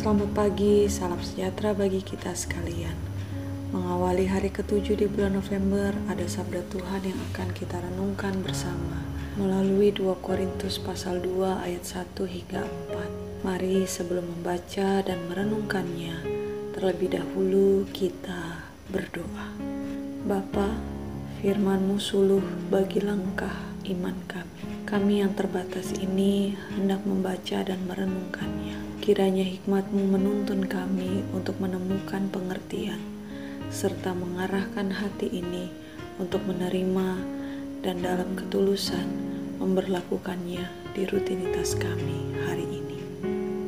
Selamat pagi, salam sejahtera bagi kita sekalian. Mengawali hari ke-7 di bulan November, ada sabda Tuhan yang akan kita renungkan bersama melalui 2 Korintus pasal 2 ayat 1 hingga 4. Mari sebelum membaca dan merenungkannya, terlebih dahulu kita berdoa. Bapa, firman-Mu suluh bagi langkah iman kami. Kami yang terbatas ini hendak membaca dan merenungkannya. Kiranya hikmat-Mu menuntun kami untuk menemukan pengertian, serta mengarahkan hati ini untuk menerima dan dalam ketulusan memberlakukannya di rutinitas kami hari ini.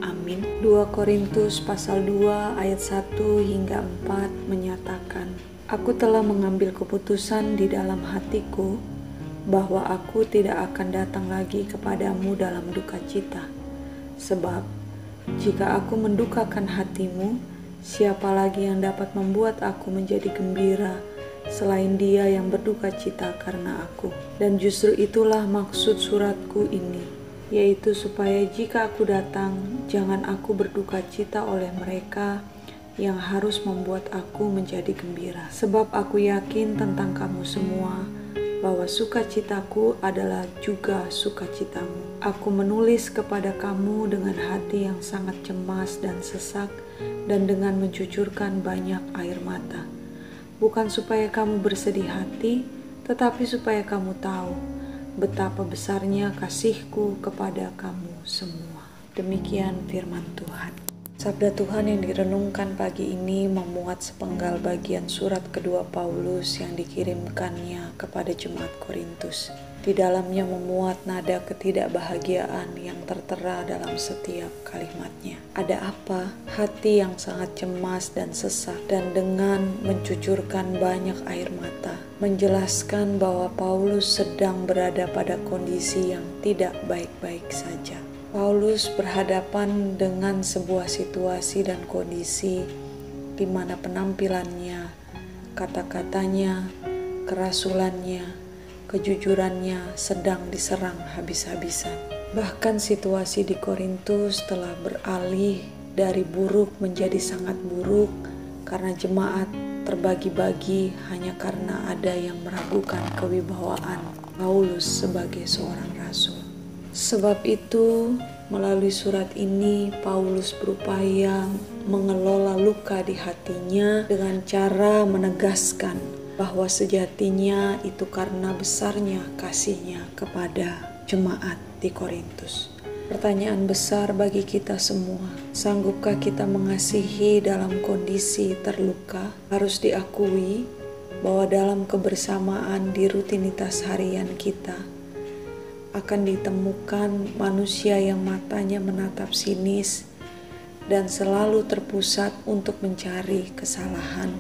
Amin. 2 Korintus pasal 2 ayat 1 hingga 4 menyatakan, Aku telah mengambil keputusan di dalam hatiku bahwa aku tidak akan datang lagi kepadamu dalam duka cita. Sebab jika aku mendukakan hatimu, siapa lagi yang dapat membuat aku menjadi gembira selain Dia yang berduka cita karena aku? Dan justru itulah maksud suratku ini, yaitu supaya jika aku datang, jangan aku berduka cita oleh mereka yang harus membuat aku menjadi gembira. Sebab aku yakin tentang kamu semua, bahwa sukacitaku adalah juga sukacitamu. Aku menulis kepada kamu dengan hati yang sangat cemas dan sesak, dan dengan mencucurkan banyak air mata. Bukan supaya kamu bersedih hati, tetapi supaya kamu tahu betapa besarnya kasihku kepada kamu semua. Demikian firman Tuhan. Sabda Tuhan yang direnungkan pagi ini memuat sepenggal bagian surat kedua Paulus yang dikirimkannya kepada jemaat Korintus. Di dalamnya memuat nada ketidakbahagiaan yang tertera dalam setiap kalimatnya. Ada apa? Hati yang sangat cemas dan sesak, dan dengan mencucurkan banyak air mata, menjelaskan bahwa Paulus sedang berada pada kondisi yang tidak baik-baik saja. Paulus berhadapan dengan sebuah situasi dan kondisi di mana penampilannya, kata-katanya, kerasulannya, kejujurannya sedang diserang habis-habisan. Bahkan situasi di Korintus telah beralih dari buruk menjadi sangat buruk karena jemaat terbagi-bagi hanya karena ada yang meragukan kewibawaan Paulus sebagai seorang rasul. Sebab itu, melalui surat ini, Paulus berupaya mengelola luka di hatinya dengan cara menegaskan bahwa sejatinya itu karena besarnya kasihnya kepada jemaat di Korintus. Pertanyaan besar bagi kita semua, sanggupkah kita mengasihi dalam kondisi terluka? Harus diakui bahwa dalam kebersamaan di rutinitas harian kita, akan ditemukan manusia yang matanya menatap sinis dan selalu terpusat untuk mencari kesalahan,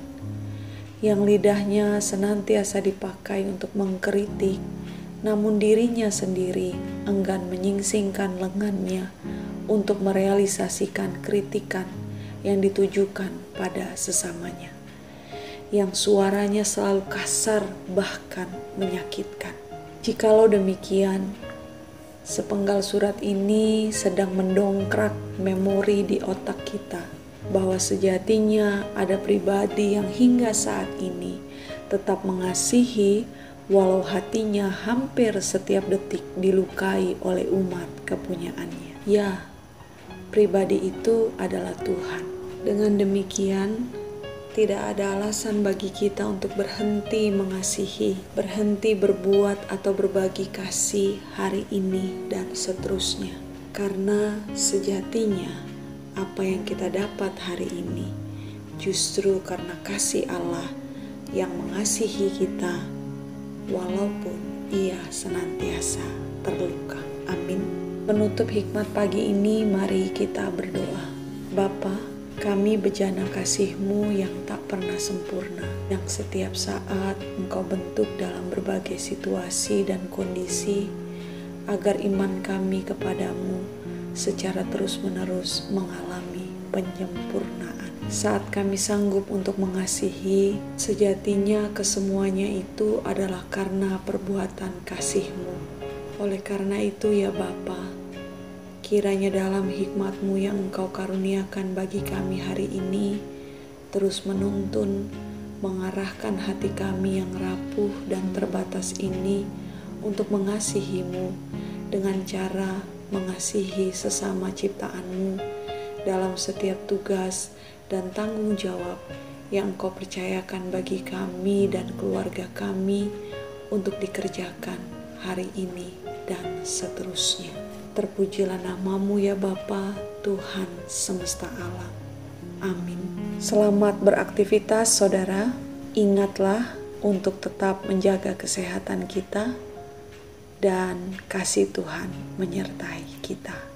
yang lidahnya senantiasa dipakai untuk mengkritik, namun dirinya sendiri enggan menyingsingkan lengannya untuk merealisasikan kritikan yang ditujukan pada sesamanya, yang suaranya selalu kasar bahkan menyakitkan. Jikalau demikian, sepenggal surat ini sedang mendongkrak memori di otak kita bahwa sejatinya ada pribadi yang hingga saat ini tetap mengasihi walau hatinya hampir setiap detik dilukai oleh umat kepunyaannya. Ya, pribadi itu adalah Tuhan. Dengan demikian, tidak ada alasan bagi kita untuk berhenti mengasihi, berhenti berbuat atau berbagi kasih hari ini dan seterusnya. Karena sejatinya apa yang kita dapat hari ini justru karena kasih Allah yang mengasihi kita walaupun Ia senantiasa terluka. Amin. Penutup hikmat pagi ini, mari kita berdoa. Bapa, kami bejana kasih-Mu yang tak pernah sempurna, yang setiap saat Engkau bentuk dalam berbagai situasi dan kondisi, agar iman kami kepadamu secara terus-menerus mengalami penyempurnaan. Saat kami sanggup untuk mengasihi, sejatinya kesemuanya itu adalah karena perbuatan kasih-Mu. Oleh karena itu ya Bapa, Kiranya dalam hikmat-Mu yang Engkau karuniakan bagi kami hari ini, terus menuntun, mengarahkan hati kami yang rapuh dan terbatas ini untuk mengasihi-Mu dengan cara mengasihi sesama ciptaan-Mu dalam setiap tugas dan tanggung jawab yang Engkau percayakan bagi kami dan keluarga kami untuk dikerjakan hari ini dan seterusnya. Terpujilah nama-Mu ya Bapa, Tuhan semesta alam. Amin. Selamat beraktivitas saudara. Ingatlah untuk tetap menjaga kesehatan kita dan kasih Tuhan menyertai kita.